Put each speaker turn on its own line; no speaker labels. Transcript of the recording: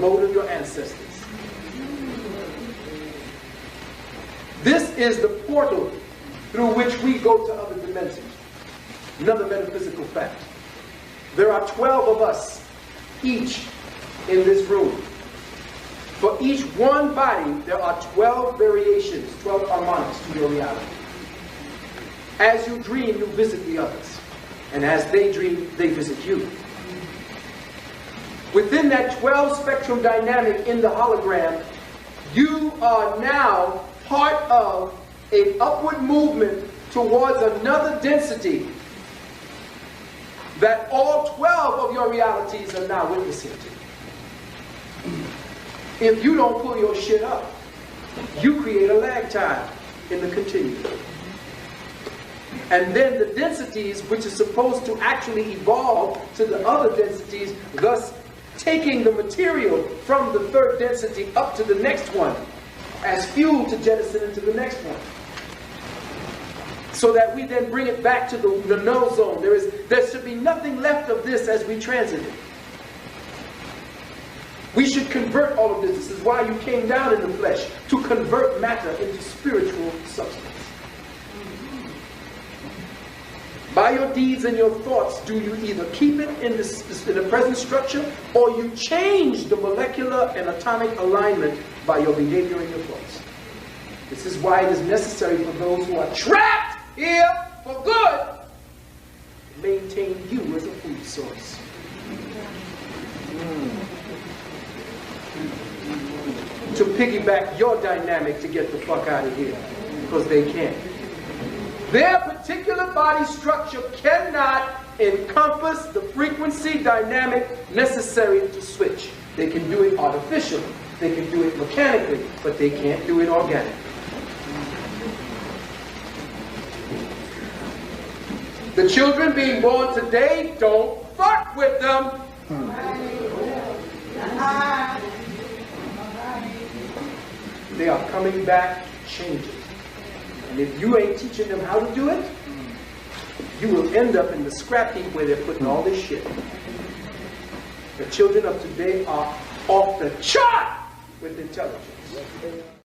abode of your ancestors. This is the portal through which we go to other dimensions. Another metaphysical fact. There are 12 of us, each in this room. For each one body, there are 12 variations, 12 harmonics to your reality. As you dream, you visit the others. And as they dream, they visit you. Within that 12 spectrum dynamic in the hologram, you are now part of an upward movement towards another density that all 12 of your realities are now witnessing to. If you don't pull your shit up, you create a lag time in the continuum. And then the densities, which is supposed to actually evolve to the other densities, thus taking the material from the third density up to the next one as fuel to jettison into the next one. So that we then bring it back to the null zone. There should be nothing left of this as we transit it. We should convert all of this. This is why you came down in the flesh, to convert matter into spiritual substance. By your deeds and your thoughts, do you either keep it in the present structure, or you change the molecular and atomic alignment by your behavior and your thoughts. This is why it is necessary for those who are trapped here for good to maintain you as a food source. To piggyback your dynamic to get the fuck out of here, because they can't. Their particular body structure cannot encompass the frequency dynamic necessary to switch. They can do it artificially, they can do it mechanically, but they can't do it organically. The children being born today, don't fuck with them. They are coming back changing. And if you ain't teaching them how to do it, you will end up in the scrap heap where they're putting all this shit. The children of today are off the chart with intelligence.